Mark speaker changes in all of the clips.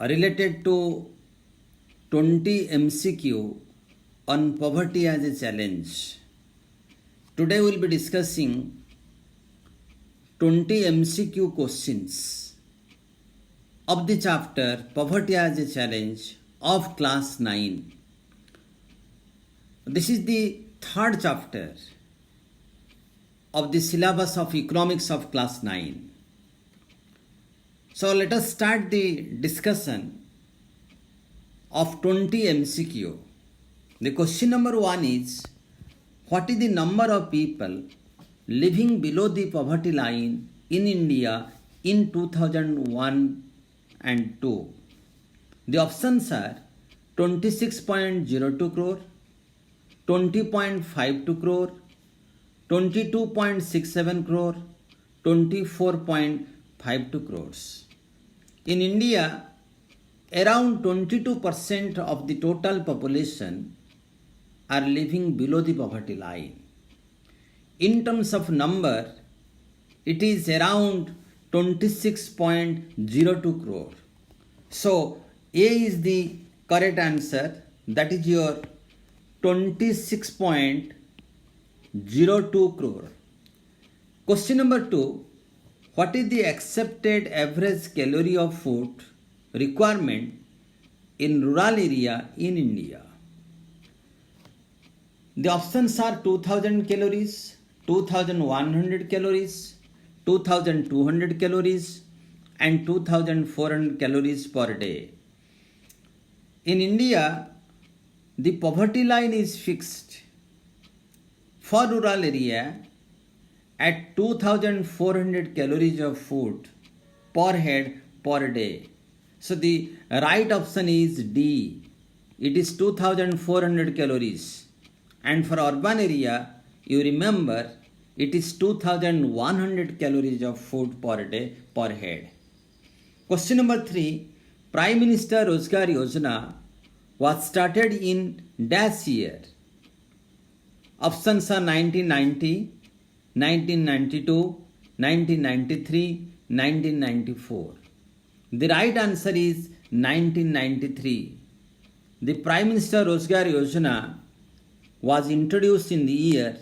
Speaker 1: related to 20 MCQ on poverty as a challenge. Today we will be discussing 20 MCQ questions of the chapter Poverty as a Challenge of class 9. This is the third chapter of the syllabus of economics of class 9. So let us start the discussion of 20 MCQ. The question number 1 is, what is the number of people living below the poverty line in India in 2001 and 2? The options are 26.02 crore, 20.52 crore, 22.67 crore, 24.52 crores. In India, around 22% of the total population are living below the poverty line. In terms of number, it is around 26.02 crore. So, A is the correct answer, that is your 26.02 crore. Question number 2. What is the accepted average calorie of food requirement in rural area in India? The options are 2000 calories, 2100 calories, 2200 calories and 2400 calories per day. In India, the poverty line is fixed for rural area at 2400 calories of food per head per day. So the right option is D. It is 2400 calories. And for urban area, you remember it is 2100 calories of food per day per head. Question number 3. Prime Minister Rozgar Yojana was started in dash year. Options are 1990, 1992, 1993, 1994. The right answer is 1993. The Prime Minister Rozgar Yojana was introduced in the year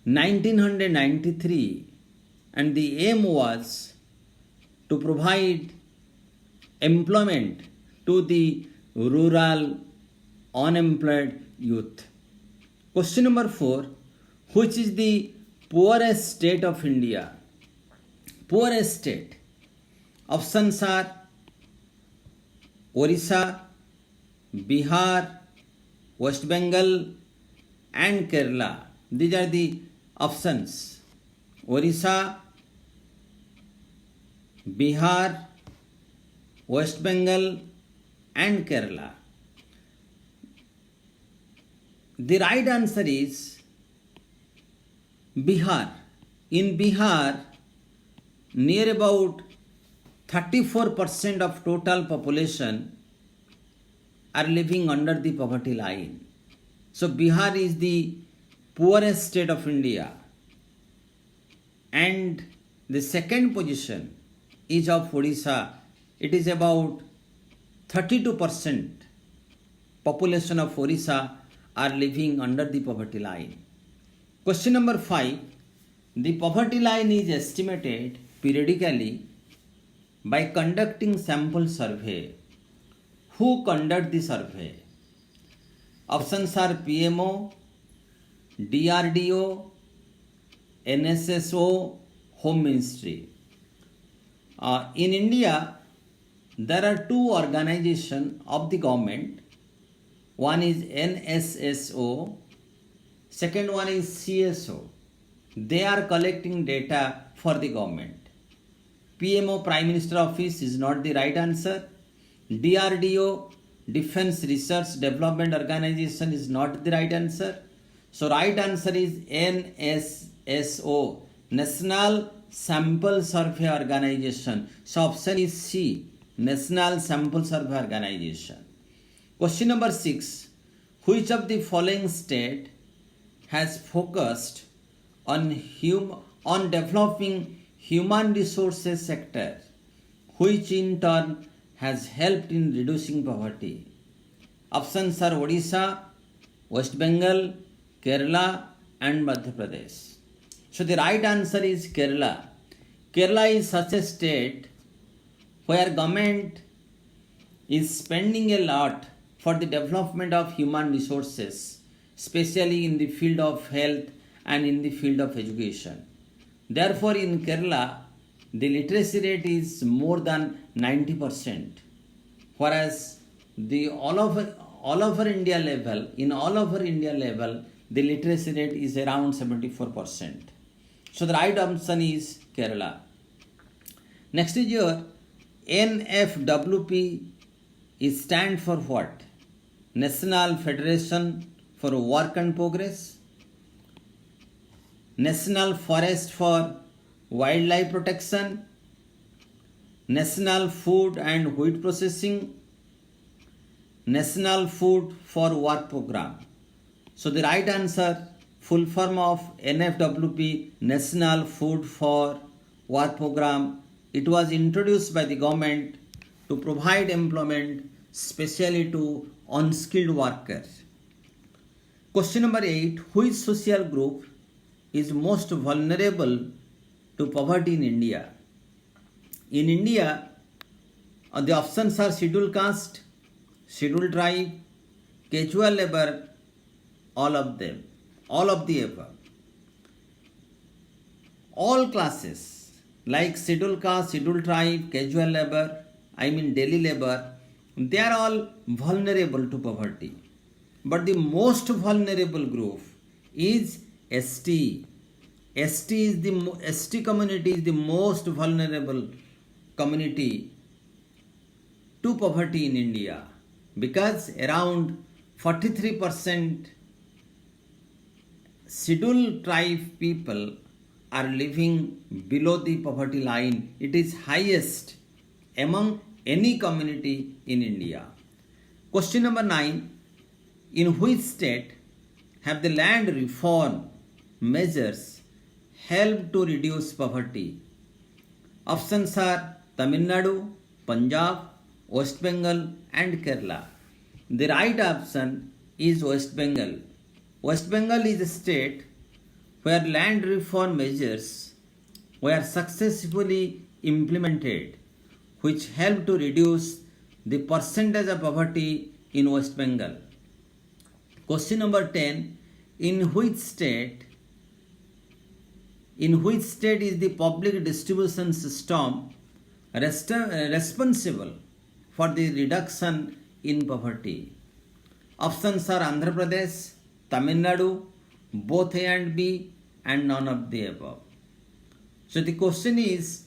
Speaker 1: 1993 and the aim was to provide employment to the rural unemployed youth. Question number 4. Which is the poorest state of India? Poorest state. Options are Orissa, Bihar, West Bengal and Kerala. These are the options. Orissa, Bihar, West Bengal and Kerala. The right answer is Bihar. In Bihar, near about 34% of total population are living under the poverty line. So Bihar is the poorest state of India. And the second position is of Odisha. It is about 32% population of Odisha are living under the poverty line. Question number 5. The poverty line is estimated periodically by conducting sample survey. Who conduct the survey? Options are PMO, DRDO, NSSO, Home Ministry. In India, there are two organizations of the government. One is NSSO, second one is CSO. They are collecting data for the government. PMO, Prime Minister Office, is not the right answer. DRDO, Defense Research Development Organization, is not the right answer. So right answer is NSSO, National Sample Survey Organization. So option is C, National Sample Survey Organization. Question number 6. Which of the following state has focused on developing human resources sector, which in turn has helped in reducing poverty? Options are Odisha, West Bengal, Kerala, and Madhya Pradesh. So the right answer is Kerala. Kerala is such a state where government is spending a lot for the development of human resources, especially in the field of health and in the field of education. Therefore, in Kerala, the literacy rate is more than 90%, whereas the all over India level, the literacy rate is around 74%. So the right option is Kerala. Next is your NFWP is stand for what? National Federation for Work and Progress, National Forest for Wildlife Protection, National Food and Wheat Processing, National Food for Work Program. So the right answer, full form of NFWP, National Food for Work Program. It was introduced by the government to provide employment specially to unskilled workers. Question number 8. Which social group is most vulnerable to poverty in India? In India, the options are scheduled caste, scheduled tribe, casual labor, all of the above. All classes like scheduled caste, scheduled tribe, casual labor, daily labor, they are all vulnerable to poverty. But the most vulnerable group is ST. ST community is the most vulnerable community to poverty in India, because around 43% scheduled tribe people are living below the poverty line. It is highest among any community in India. Question number 9. In which state have the land reform measures helped to reduce poverty? Options are Tamil Nadu, Punjab, West Bengal, and Kerala. The right option is West Bengal. West Bengal is a state where land reform measures were successfully implemented, which helped to reduce the percentage of poverty in West Bengal. Question number 10. In which state is the public distribution system responsible for the reduction in poverty? Options are Andhra Pradesh, Tamil Nadu, both A and B, and none of the above. So the question is,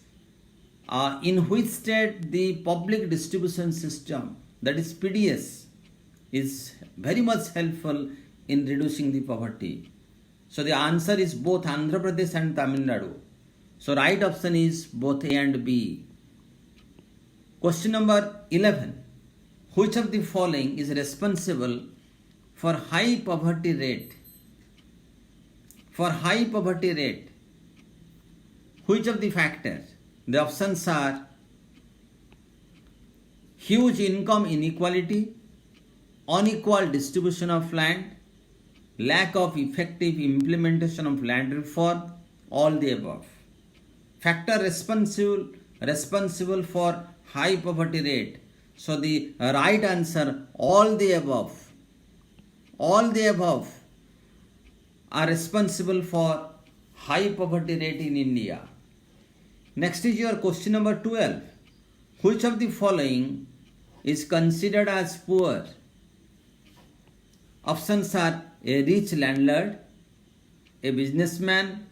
Speaker 1: in which state the public distribution system, that is PDS, is very much helpful in reducing the poverty? So the answer is both Andhra Pradesh and Tamil Nadu. So right option is both A and B. Question number 11. Which of the following is responsible for high poverty rate? For high poverty rate, which of the factors? The options are huge income inequality, unequal distribution of land, lack of effective implementation of land reform, all the above. Factor responsible for high poverty rate. So the right answer, all the above. All the above are responsible for high poverty rate in India. Next is your question number 12. Which of the following is considered as poor? Options are a rich landlord, a businessman,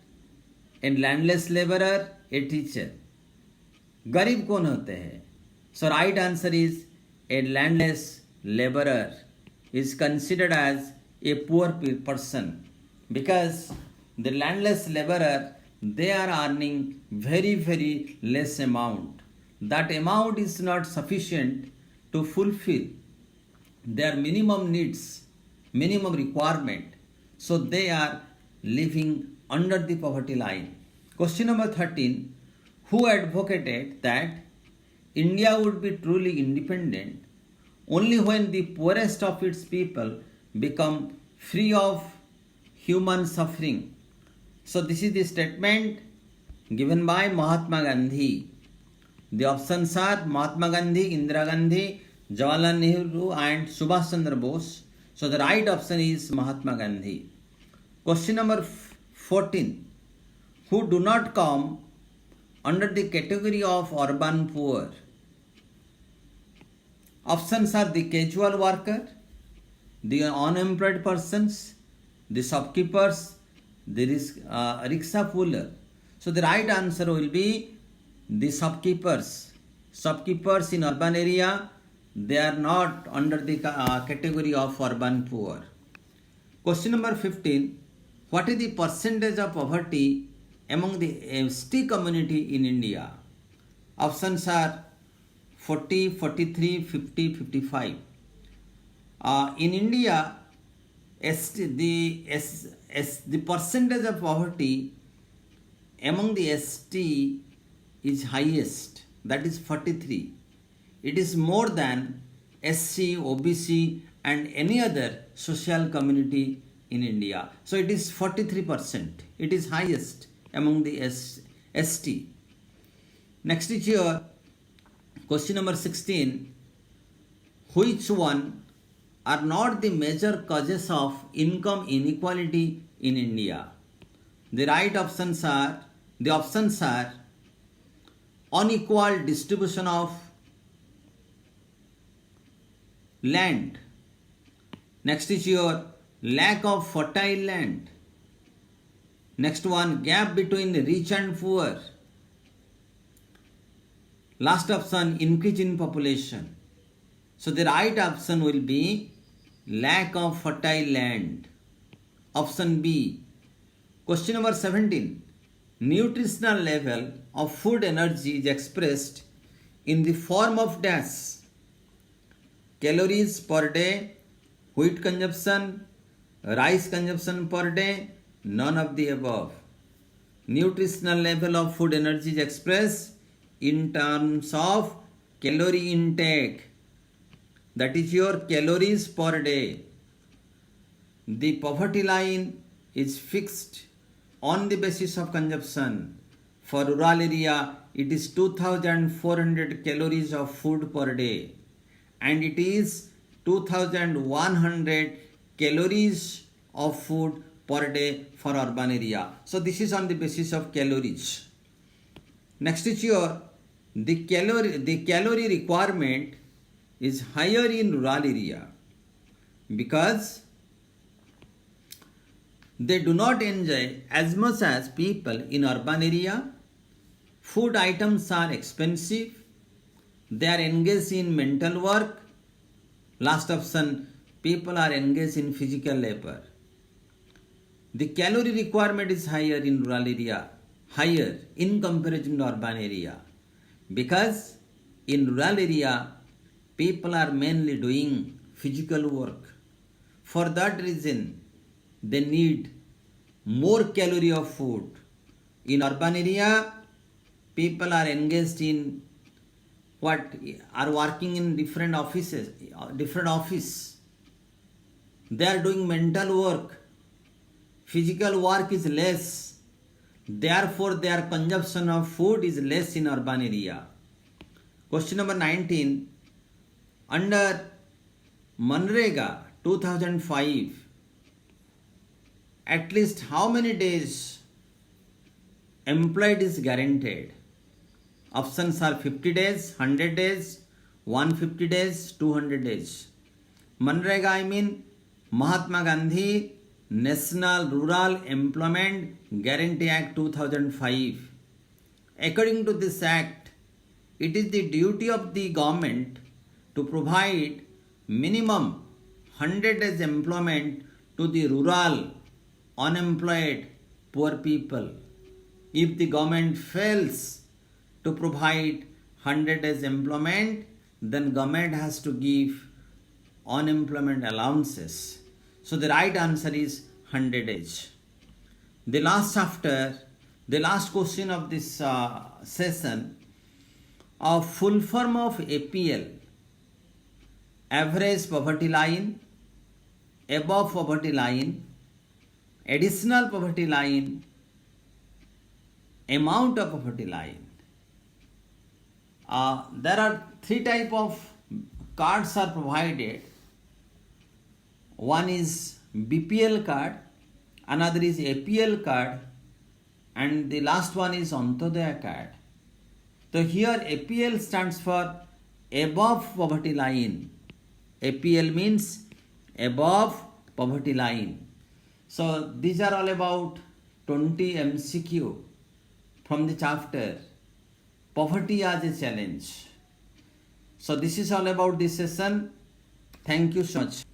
Speaker 1: a landless laborer, a teacher. गरीब कौन होते हैं? So right answer is a landless laborer is considered as a poor person, because the landless laborer, they are earning very less amount. That amount is not sufficient to fulfill their minimum needs, minimum requirement. So they are living under the poverty line. Question number 13. Who advocated that India would be truly independent only when the poorest of its people become free of human suffering. So this is the statement given by Mahatma Gandhi. The options are Mahatma Gandhi, Indira Gandhi, Jawaharlal Nehru and Subhash Chandra Bose. So the right option is Mahatma Gandhi. Question number 14. Who do not come under the category of urban poor? Options are the casual worker, the unemployed persons, the shopkeepers, the rickshaw puller. So the right answer will be the shopkeepers. Shopkeepers in urban area, they are not under the category of urban poor. Question number 15. What is the percentage of poverty among the ST community in India? Options are 40, 43, 50, 55. In India, the percentage of poverty among the ST is highest, that is 43. It is more than SC, OBC and any other social community in India. So it is 43%. It is highest among the ST. Next is your question number 16. Which one are not the major causes of income inequality in India? The options are unequal distribution of land. Next is your lack of fertile land. Next one, gap between the rich and poor. Last option, increase in population. So the right option will be lack of fertile land. Option B. Question number 17. Nutritional level of food energy is expressed in the form of dash. Calories per day, wheat consumption, rice consumption per day, none of the above. Nutritional level of food energy is expressed in terms of calorie intake. That is your calories per day. The poverty line is fixed on the basis of consumption. For rural area, it is 2400 calories of food per day. And it is 2100 calories of food per day for urban area. So this is on the basis of calories. Next is your the calorie requirement is higher in rural area because they do not enjoy as much as people in urban area. Food items are expensive. They are engaged in mental work. Last option, people are engaged in physical labor. The calorie requirement is higher in rural area, higher in comparison to urban area, because in rural area, people are mainly doing physical work. For that reason, they need more calorie of food. In urban area, people are engaged in are working in different office. They are doing mental work. Physical work is less. Therefore, their consumption of food is less in urban area. Question number 19. Under Manrega 2005, at least how many days employed is guaranteed? Options are 50 days, 100 days, 150 days, 200 days. Manrega, I mean Mahatma Gandhi National Rural Employment Guarantee Act 2005. According to this act, it is the duty of the government to provide minimum 100 days employment to the rural, unemployed, poor people. If the government fails to provide 100 days employment, then government has to give unemployment allowances. So the right answer is 100 days. The last question of this session. A full form of APL, average poverty line, above poverty line, additional poverty line, amount of poverty line. There are three type of cards are provided. One is BPL card, another is APL card, and the last one is Antyodaya card. So here APL stands for above poverty line. APL means above poverty line. So these are all about 20 MCQ from the chapter Poverty as a Challenge. So this is all about this session. Thank you so much.